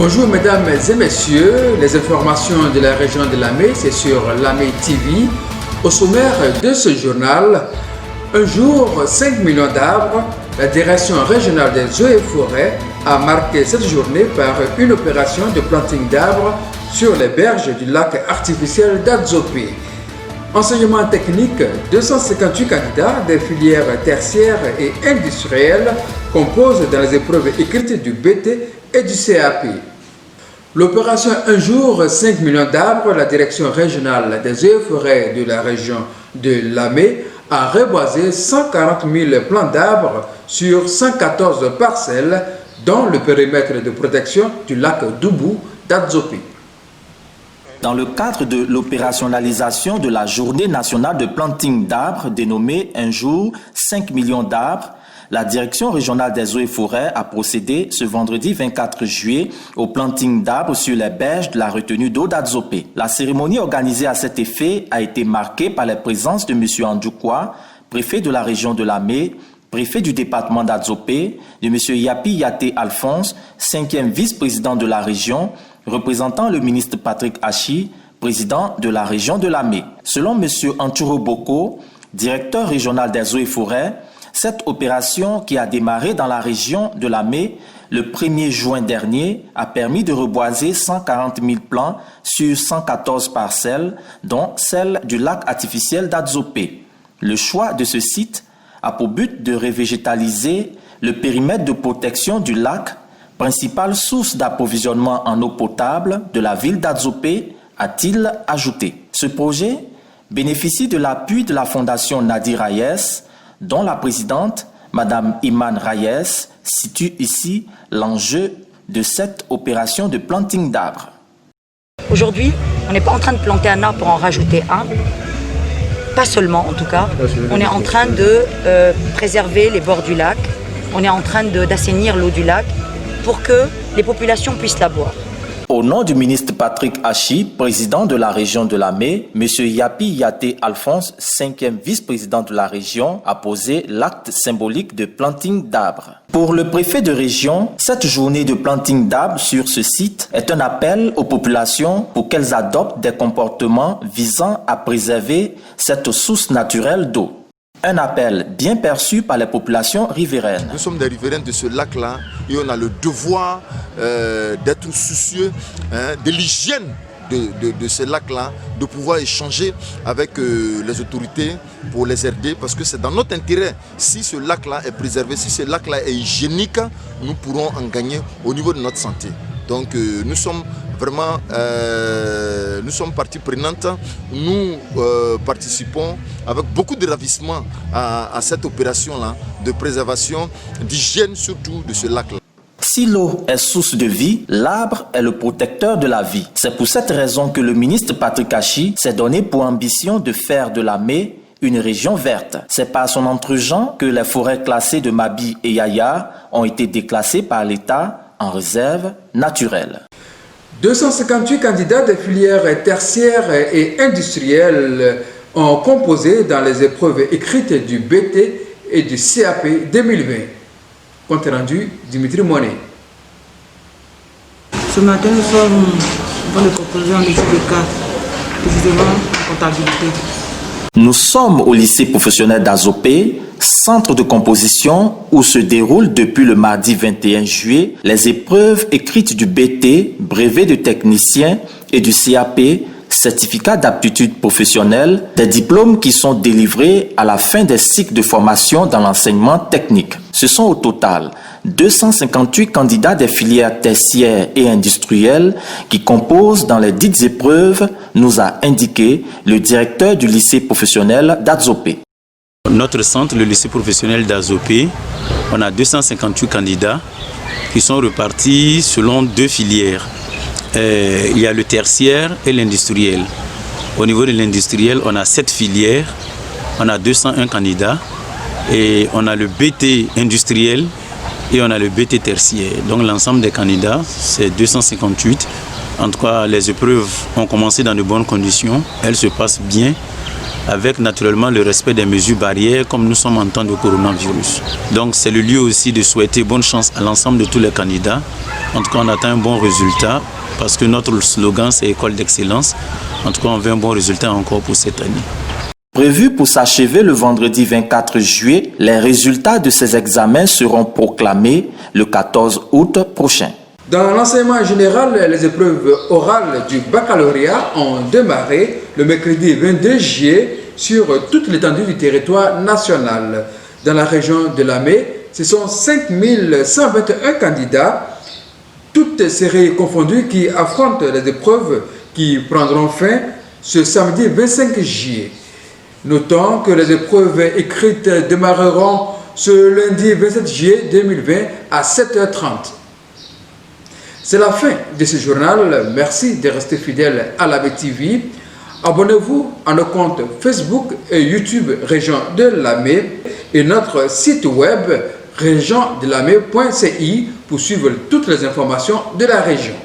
Bonjour mesdames et messieurs, les informations de la région de Lamé, c'est sur Lamé TV. Au sommaire de ce journal, un jour, 5 millions d'arbres. La direction régionale des eaux et forêts a marqué cette journée par une opération de planting d'arbres sur les berges du lac artificiel d'Adzopé. Enseignement technique, 258 candidats des filières tertiaires et industrielles composent dans les épreuves écrites du BT et du CAP. L'opération Un jour, 5 millions d'arbres, la direction régionale des eaux et forêts de la région de Lamé a reboisé 140 000 plants d'arbres sur 114 parcelles dans le périmètre de protection du lac Doubou d'Adzopé. Dans le cadre de l'opérationnalisation de la journée nationale de planting d'arbres dénommée Un jour, 5 millions d'arbres, la direction régionale des eaux et forêts a procédé ce vendredi 24 juillet au planting d'arbres sur les berges de la retenue d'eau d'Adzopé. La cérémonie organisée à cet effet a été marquée par la présence de M. Andjoukwa, préfet de la région de Lamé, préfet du département d'Adzopé, de M. Yapi Yaté Alphonse, 5e vice-président de la région, représentant le ministre Patrick Hachi, président de la région de Lamé. Selon M. Anturo Boko, directeur régional des eaux et forêts, cette opération qui a démarré dans la région de Lamé le 1er juin dernier a permis de reboiser 140 000 plants sur 114 parcelles, dont celle du lac artificiel d'Adzopé. Le choix de ce site a pour but de revégétaliser le périmètre de protection du lac, principale source d'approvisionnement en eau potable de la ville d'Adzopé, a-t-il ajouté. Ce projet bénéficie de l'appui de la Fondation Nadir Rayes, dont la présidente, Mme Iman Rayes, situe ici l'enjeu de cette opération de planting d'arbres. Aujourd'hui, on n'est pas en train de planter un arbre pour en rajouter un, pas seulement en tout cas. On est en train de préserver les bords du lac, on est en train d'assainir l'eau du lac pour que les populations puissent la boire. Au nom du ministre Patrick Hachi, président de la région de Lamé, M. Yapi Yaté Alphonse, 5e vice-président de la région, a posé l'acte symbolique de planting d'arbres. Pour le préfet de région, cette journée de planting d'arbres sur ce site est un appel aux populations pour qu'elles adoptent des comportements visant à préserver cette source naturelle d'eau. Un appel bien perçu par les populations riveraines. Nous sommes des riverains de ce lac-là et on a le devoir d'être soucieux de l'hygiène de ce lac-là, de pouvoir échanger avec les autorités pour les aider parce que c'est dans notre intérêt. Si ce lac-là est préservé, si ce lac-là est hygiénique, nous pourrons en gagner au niveau de notre santé. Donc nous sommes vraiment nous sommes partie prenante, nous participons avec beaucoup de ravissement à cette opération-là de préservation, d'hygiène surtout de ce lac-là. Si l'eau est source de vie, l'arbre est le protecteur de la vie. C'est pour cette raison que le ministre Patrick Hachi s'est donné pour ambition de faire de Lamé une région verte. C'est par son entregent que les forêts classées de Mabi et Yaya ont été déclassées par l'État en réserve naturelle. 258 candidats des filières tertiaires et industrielles ont composé dans les épreuves écrites du BT et du CAP 2020. Compte rendu, Dimitri Monet. Ce matin, nous sommes en train de proposer un lycée de cas, précisément en comptabilité. Nous sommes au lycée professionnel d'Adzopé, centre de composition où se déroulent depuis le mardi 21 juillet les épreuves écrites du BT, brevet de technicien, et du CAP, certificat d'aptitude professionnelle, des diplômes qui sont délivrés à la fin des cycles de formation dans l'enseignement technique. Ce sont au total 258 candidats des filières tertiaires et industrielles qui composent dans les dites épreuves, nous a indiqué le directeur du lycée professionnel d'Adzopé. Notre centre, le lycée professionnel d'Adzopé, on a 258 candidats qui sont repartis selon deux filières. Il y a le tertiaire et l'industriel. Au niveau de l'industriel, on a 7 filières, on a 201 candidats et on a le BT industriel et on a le BT tertiaire. Donc l'ensemble des candidats, c'est 258. En tout cas, les épreuves ont commencé dans de bonnes conditions, elles se passent bien, avec naturellement le respect des mesures barrières comme nous sommes en temps de coronavirus. Donc c'est le lieu aussi de souhaiter bonne chance à l'ensemble de tous les candidats En tout cas, on atteint un bon résultat parce que notre slogan, c'est École d'excellence. En tout cas, on veut un bon résultat encore pour cette année. Prévu pour s'achever le vendredi 24 juillet, les résultats de ces examens seront proclamés le 14 août prochain. Dans l'enseignement général, les épreuves orales du baccalauréat ont démarré le mercredi 22 juillet sur toute l'étendue du territoire national. Dans la région de Lamé, ce sont 5121 candidats, toutes séries confondues, qui affrontent les épreuves qui prendront fin ce samedi 25 juillet. Notons que les épreuves écrites démarreront ce lundi 27 juillet 2020 à 7h30. C'est la fin de ce journal. Merci de rester fidèle à Lamé TV. Abonnez-vous à nos comptes Facebook et YouTube Région de Lamé et notre site web regiondelamé.ci pour suivre toutes les informations de la région.